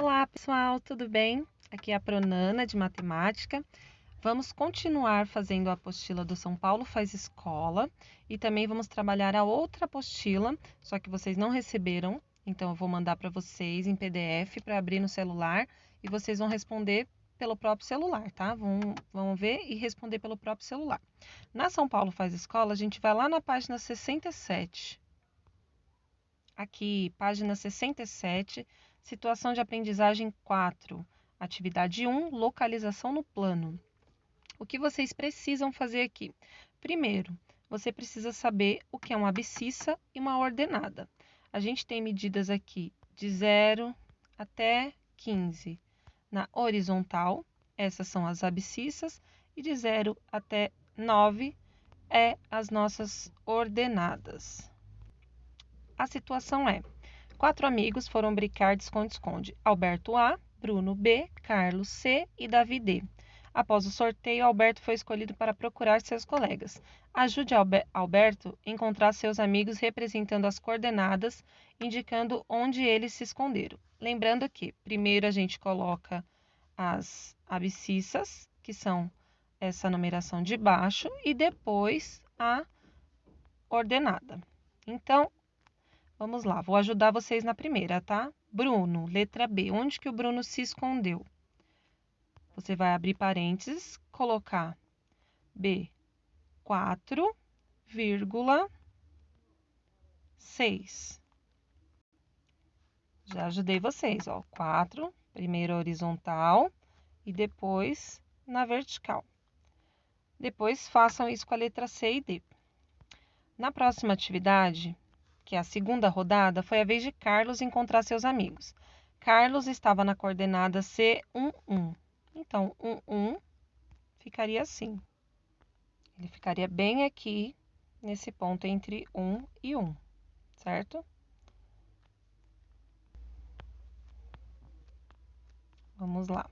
Olá, pessoal, tudo bem? Aqui é a Pronana de Matemática. Vamos continuar fazendo a apostila do São Paulo Faz Escola e também vamos trabalhar a outra apostila, só que vocês não receberam, então eu vou mandar para vocês em PDF para abrir no celular e vocês vão responder pelo próprio celular, tá? Vão ver e responder pelo próprio celular. Na São Paulo Faz Escola, a gente vai lá na página 67. Aqui, página 67, situação de aprendizagem 4, atividade 1, localização no plano. O que vocês precisam fazer aqui? Primeiro, você precisa saber o que é uma abscissa e uma ordenada. A gente tem medidas aqui de 0 até 15 na horizontal, essas são as abscissas, e de 0 até 9 é as nossas ordenadas. A situação é: 4 amigos foram brincar de esconde-esconde. Alberto A, Bruno B, Carlos C e Davi D. Após o sorteio, Alberto foi escolhido para procurar seus colegas. Ajude Alberto a encontrar seus amigos representando as coordenadas, indicando onde eles se esconderam. Lembrando que primeiro a gente coloca as abscissas, que são essa numeração de baixo, e depois a ordenada. Então, vamos lá, vou ajudar vocês na primeira, tá? Bruno, letra B. Onde que o Bruno se escondeu? Você vai abrir parênteses, colocar B, 4,6. Já ajudei vocês, ó. 4, primeiro horizontal e depois na vertical. Depois façam isso com a letra C e D. Na próxima atividade, que é a segunda rodada, foi a vez de Carlos encontrar seus amigos. Carlos estava na coordenada C11. Então, 11 ficaria assim. Ele ficaria bem aqui, nesse ponto entre 1 e 1, certo? Vamos lá.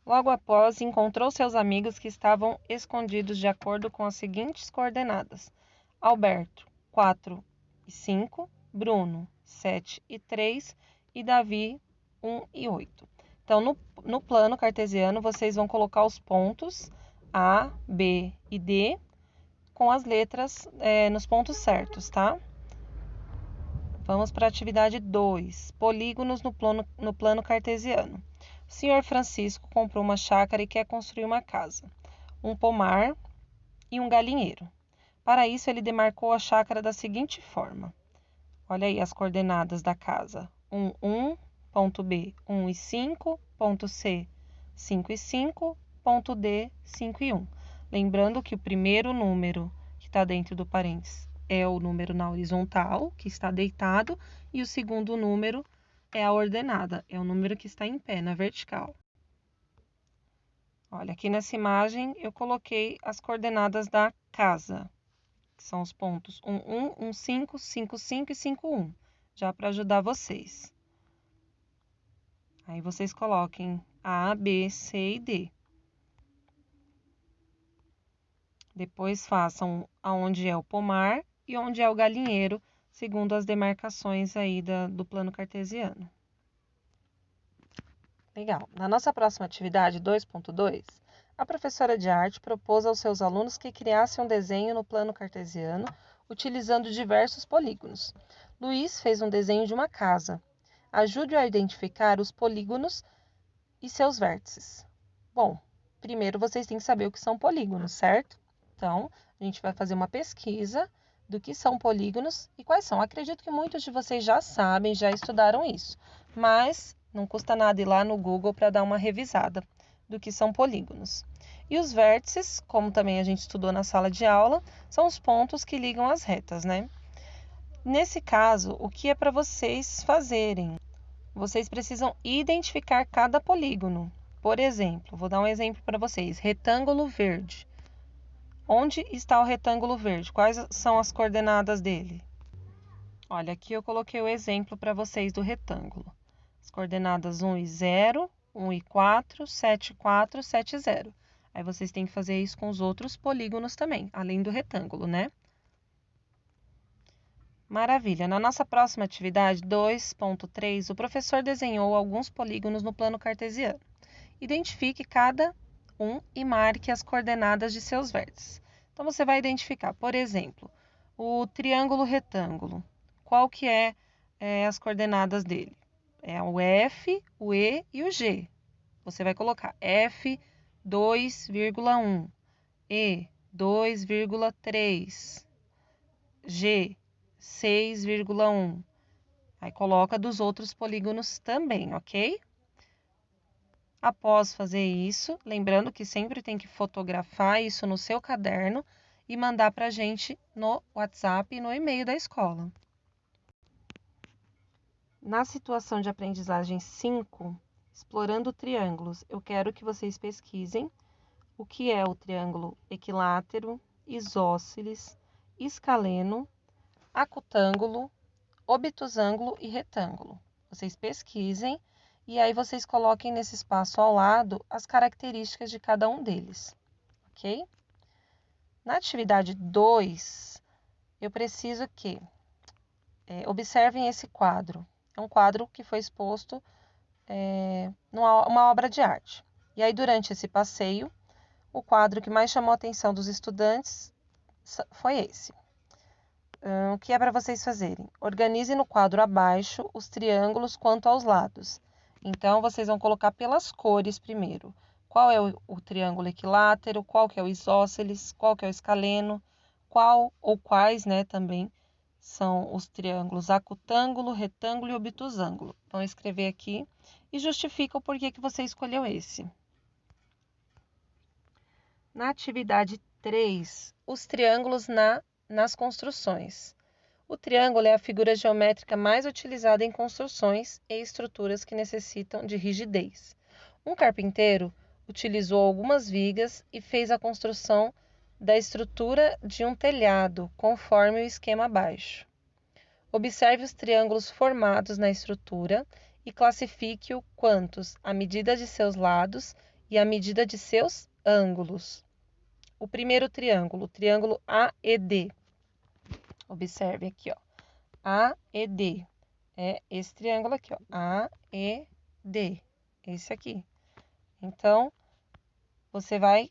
Logo após, encontrou seus amigos que estavam escondidos de acordo com as seguintes coordenadas: Alberto, 4 e 5, Bruno, 7 e 3 e Davi, 1 e 8. Então, no plano cartesiano, vocês vão colocar os pontos A, B e D com as letras nos pontos certos, tá? Vamos para a atividade 2, polígonos no plano cartesiano. O senhor Francisco comprou uma chácara e quer construir uma casa, um pomar e um galinheiro. Para isso, ele demarcou a chácara da seguinte forma. Olha aí as coordenadas da casa. 1, ponto B, 1 e 5, ponto C, 5 e 5, ponto D, 5 e 1. Lembrando que o primeiro número que está dentro do parênteses é o número na horizontal, que está deitado, e o segundo número é a ordenada, é o número que está em pé, na vertical. Olha, aqui nessa imagem eu coloquei as coordenadas da casa, que são os pontos 1, 5, 5, 5 e 5, 1, já para ajudar vocês. Aí vocês coloquem A, B, C e D. Depois façam aonde é o pomar e onde é o galinheiro, segundo as demarcações aí do plano cartesiano. Legal. Na nossa próxima atividade, 2.2, a professora de arte propôs aos seus alunos que criassem um desenho no plano cartesiano, utilizando diversos polígonos. Luiz fez um desenho de uma casa. Ajude-o a identificar os polígonos e seus vértices. Bom, primeiro vocês têm que saber o que são polígonos, certo? Então, a gente vai fazer uma pesquisa do que são polígonos e quais são. Acredito que muitos de vocês já sabem, já estudaram isso, mas não custa nada ir lá no Google para dar uma revisada do que são polígonos. E os vértices, como também a gente estudou na sala de aula, são os pontos que ligam as retas, né? Nesse caso, o que é para vocês fazerem? Vocês precisam identificar cada polígono. Por exemplo, vou dar um exemplo para vocês. Retângulo verde. Onde está o retângulo verde? Quais são as coordenadas dele? Olha, aqui eu coloquei o exemplo para vocês do retângulo. As coordenadas 1 e 0, 1 e 4, 7 e 4, 7 e 0. Aí vocês têm que fazer isso com os outros polígonos também, além do retângulo, né? Maravilha! Na nossa próxima atividade, 2.3, o professor desenhou alguns polígonos no plano cartesiano. Identifique cada um e marque as coordenadas de seus vértices. Então, você vai identificar, por exemplo, o triângulo retângulo. Qual que é as coordenadas dele? É o F, o E e o G. Você vai colocar F 2,1, E 2,3, G 6,1. Aí coloca dos outros polígonos também, ok? Após fazer isso, lembrando que sempre tem que fotografar isso no seu caderno e mandar para a gente no WhatsApp e no e-mail da escola. Na situação de aprendizagem 5, explorando triângulos, eu quero que vocês pesquisem o que é o triângulo equilátero, isósceles, escaleno, acutângulo, obtusângulo e retângulo. Vocês pesquisem e aí vocês coloquem nesse espaço ao lado as características de cada um deles, ok? Na atividade 2, eu preciso que observem esse quadro. É um quadro que foi exposto numa obra de arte. E aí, durante esse passeio, o quadro que mais chamou a atenção dos estudantes foi esse. O que é para vocês fazerem? Organize no quadro abaixo os triângulos quanto aos lados. Então, vocês vão colocar pelas cores primeiro. Qual é o triângulo equilátero, qual que é o isósceles, qual que é o escaleno, qual ou quais, né, também são os triângulos acutângulo, retângulo e obtusângulo. Então, escrever aqui e justifica o porquê que você escolheu esse. Na atividade 3, os triângulos nas construções. O triângulo é a figura geométrica mais utilizada em construções e estruturas que necessitam de rigidez. Um carpinteiro utilizou algumas vigas e fez a construção da estrutura de um telhado, conforme o esquema abaixo. Observe os triângulos formados na estrutura e classifique-o quantos à medida de seus lados e à medida de seus ângulos. O primeiro triângulo, o triângulo AED. Observe aqui, ó. AED. É esse triângulo aqui, ó. AED. Esse aqui. Então, você vai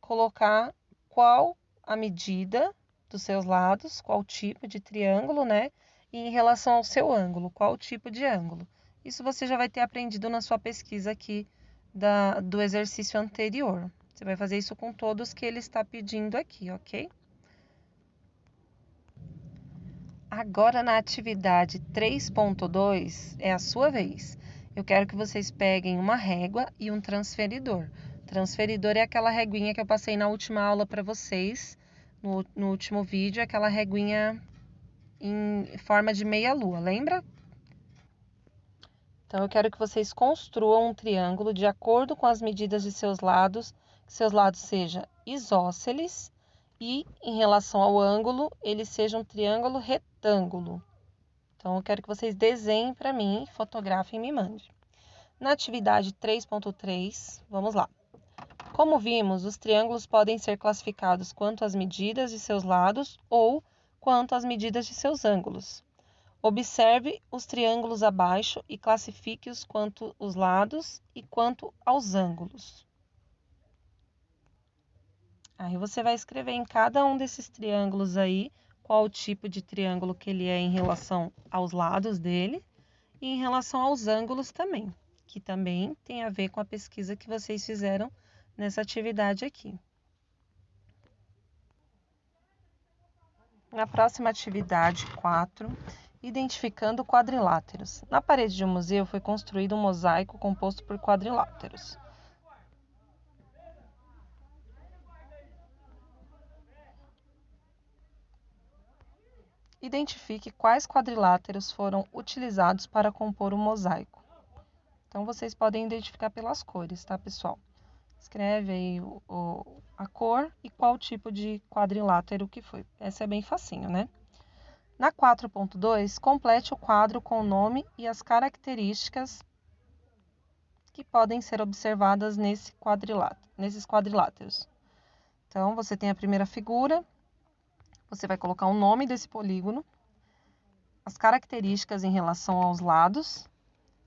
colocar qual a medida dos seus lados, qual tipo de triângulo, né? E em relação ao seu ângulo, qual tipo de ângulo. Isso você já vai ter aprendido na sua pesquisa aqui do exercício anterior. Você vai fazer isso com todos que ele está pedindo aqui, ok? Agora, na atividade 3.2, é a sua vez. Eu quero que vocês peguem uma régua e um transferidor. Transferidor é aquela reguinha que eu passei na última aula para vocês, no último vídeo, aquela reguinha em forma de meia-lua, lembra? Então, eu quero que vocês construam um triângulo de acordo com as medidas de seus lados, que seus lados sejam isósceles e, em relação ao ângulo, ele seja um triângulo retângulo. Então, eu quero que vocês desenhem para mim, fotografem e me mandem. Na atividade 3.3, vamos lá. Como vimos, os triângulos podem ser classificados quanto às medidas de seus lados ou quanto às medidas de seus ângulos. Observe os triângulos abaixo e classifique-os quanto aos lados e quanto aos ângulos. Aí você vai escrever em cada um desses triângulos aí qual o tipo de triângulo que ele é em relação aos lados dele e em relação aos ângulos também, que também tem a ver com a pesquisa que vocês fizeram nessa atividade aqui. Na próxima atividade 4, identificando quadriláteros. Na parede de um museu foi construído um mosaico composto por quadriláteros. Identifique quais quadriláteros foram utilizados para compor o mosaico. Então, vocês podem identificar pelas cores, tá, pessoal? Escreve aí a cor e qual tipo de quadrilátero que foi. Essa é bem facinho, né? Na 4.2, complete o quadro com o nome e as características que podem ser observadas nesses quadriláteros. Então, você tem a primeira figura, você vai colocar o nome desse polígono, as características em relação aos lados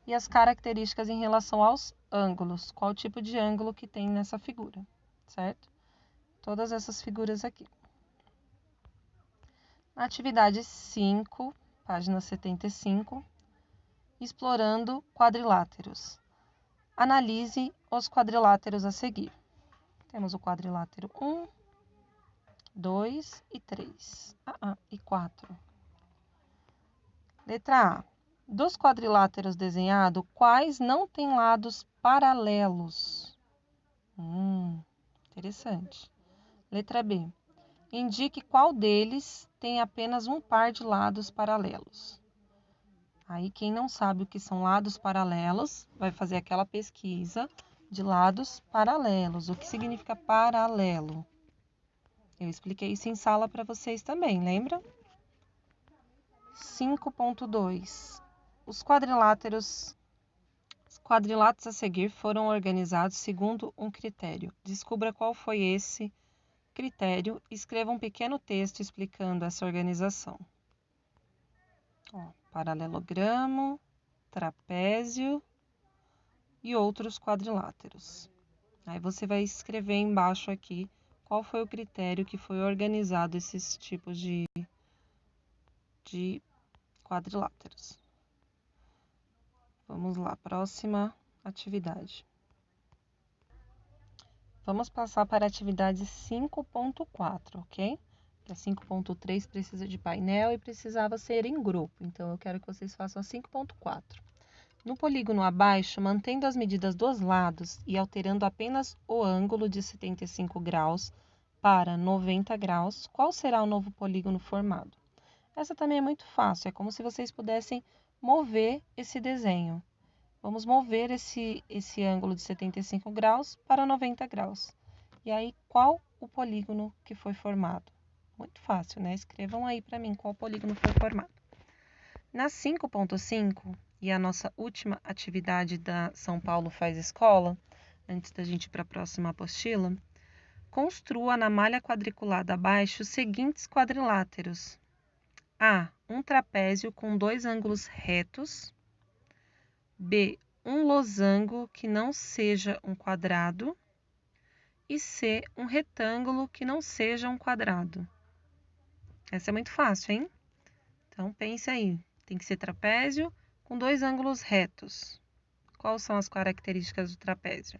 e as características em relação aos ângulos. Qual tipo de ângulo que tem nessa figura, certo? Todas essas figuras aqui. Na atividade 5, página 75, explorando quadriláteros. Analise os quadriláteros a seguir. Temos o quadrilátero 1, 2 e 3. E 4. Letra A. Dos quadriláteros desenhados, quais não têm lados paralelos? Interessante. Letra B. Indique qual deles tem apenas um par de lados paralelos. Aí, quem não sabe o que são lados paralelos, vai fazer aquela pesquisa de lados paralelos. O que significa paralelo? Eu expliquei isso em sala para vocês também, lembra? 5.2. Os quadriláteros a seguir foram organizados segundo um critério. Descubra qual foi esse critério e escreva um pequeno texto explicando essa organização. Paralelogramo, trapézio e outros quadriláteros. Aí você vai escrever embaixo aqui qual foi o critério que foi organizado esses tipos de quadriláteros. Vamos lá, próxima atividade. Vamos passar para a atividade 5.4, ok? A 5.3 precisa de painel e precisava ser em grupo, então eu quero que vocês façam a 5.4. No polígono abaixo, mantendo as medidas dos lados e alterando apenas o ângulo de 75 graus para 90 graus, qual será o novo polígono formado? Essa também é muito fácil, é como se vocês pudessem mover esse desenho. Vamos mover esse ângulo de 75 graus para 90 graus. E aí, qual o polígono que foi formado? Muito fácil, né? Escrevam aí para mim qual polígono foi formado. Na 5.5, e a nossa última atividade da São Paulo Faz Escola, antes da gente ir para a próxima apostila, construa na malha quadriculada abaixo os seguintes quadriláteros. A. Um trapézio com dois ângulos retos. B. Um losango que não seja um quadrado. E C. Um retângulo que não seja um quadrado. Essa é muito fácil, hein? Então, pense aí. Tem que ser trapézio com dois ângulos retos. Quais são as características do trapézio?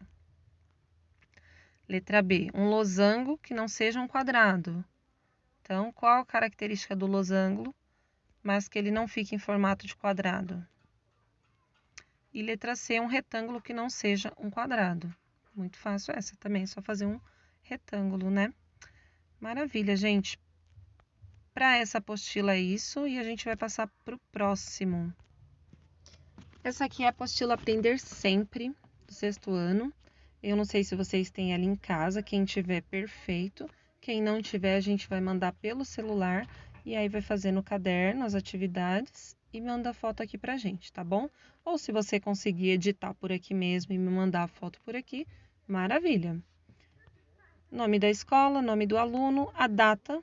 Letra B. Um losango que não seja um quadrado. Então, qual a característica do losango, mas que ele não fique em formato de quadrado? E letra C. Um retângulo que não seja um quadrado. Muito fácil essa também, é só fazer um retângulo, né? Maravilha, gente. Para essa apostila é isso e a gente vai passar para o próximo. Essa aqui é a apostila Aprender Sempre, do 6º ano. Eu não sei se vocês têm ela em casa, quem tiver, perfeito. Quem não tiver, a gente vai mandar pelo celular e aí vai fazer no caderno as atividades e manda a foto aqui pra gente, tá bom? Ou se você conseguir editar por aqui mesmo e me mandar a foto por aqui, maravilha! Nome da escola, nome do aluno, a data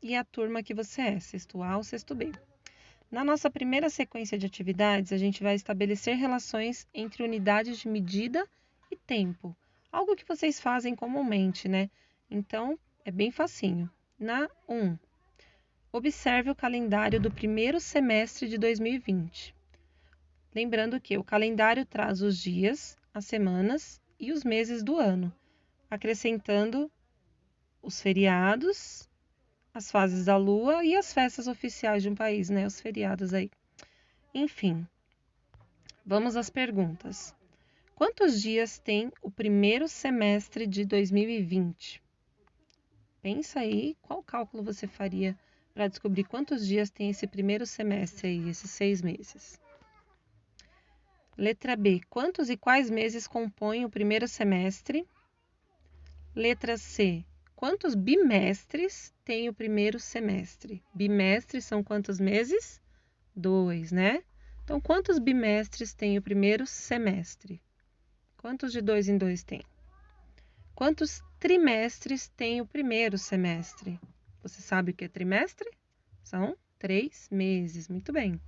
e a turma que você é, 6º A ou 6º B. Na nossa primeira sequência de atividades, a gente vai estabelecer relações entre unidades de medida e tempo. Algo que vocês fazem comumente, né? Então, é bem facinho. Na 1, observe o calendário do primeiro semestre de 2020. Lembrando que o calendário traz os dias, as semanas e os meses do ano, acrescentando os feriados, as fases da lua e as festas oficiais de um país, né? Os feriados aí. Enfim, vamos às perguntas. Quantos dias tem o primeiro semestre de 2020? Pensa aí, qual cálculo você faria para descobrir quantos dias tem esse primeiro semestre aí, esses 6 meses? Letra B. Quantos e quais meses compõem o primeiro semestre? Letra C. Quantos bimestres tem o primeiro semestre? Bimestres são quantos meses? 2, né? Então, quantos bimestres tem o primeiro semestre? Quantos de 2 em 2 tem? Quantos trimestres tem o primeiro semestre? Você sabe o que é trimestre? São 3 meses. Muito bem.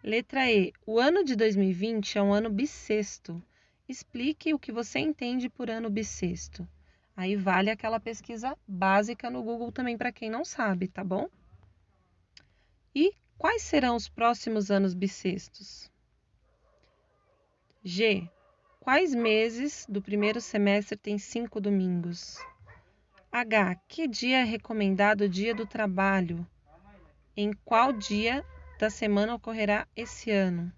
Letra E. O ano de 2020 é um ano bissexto. Explique o que você entende por ano bissexto. Aí vale aquela pesquisa básica no Google também para quem não sabe, tá bom? E quais serão os próximos anos bissextos? G. Quais meses do primeiro semestre têm 5 domingos? H. Que dia é recomendado o dia do trabalho? Em qual dia da semana ocorrerá esse ano?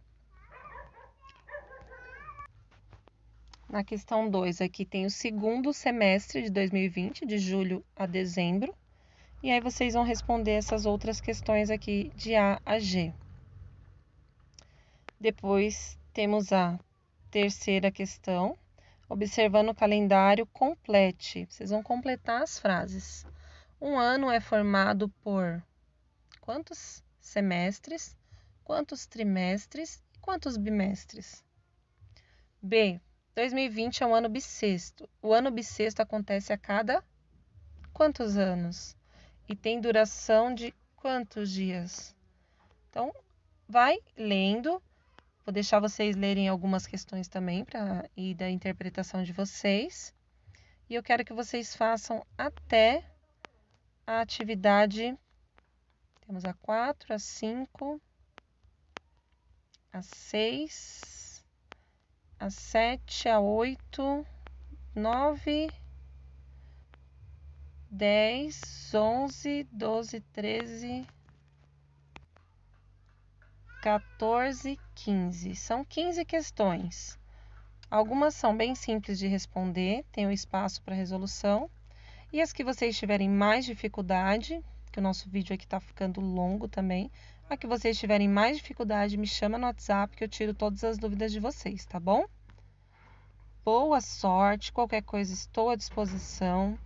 Na questão 2, aqui tem o segundo semestre de 2020, de julho a dezembro. E aí vocês vão responder essas outras questões aqui de A a G. Depois temos a terceira questão. Observando o calendário, complete. Vocês vão completar as frases. Um ano é formado por quantos semestres, quantos trimestres e quantos bimestres? B. 2020 é um ano bissexto. O ano bissexto acontece a cada quantos anos? E tem duração de quantos dias? Então, vai lendo. Vou deixar vocês lerem algumas questões também para ir da interpretação de vocês. E eu quero que vocês façam até a atividade. Temos a 4, a 5, a 6, a 7, a 8, 9, 10, 11, 12, 13, 14, 15. São 15 questões. Algumas são bem simples de responder, tem um espaço para resolução. E as que vocês tiverem mais dificuldade, que o nosso vídeo aqui está ficando longo também, a que vocês tiverem mais dificuldade, me chama no WhatsApp que eu tiro todas as dúvidas de vocês, tá bom? Boa sorte, qualquer coisa estou à disposição.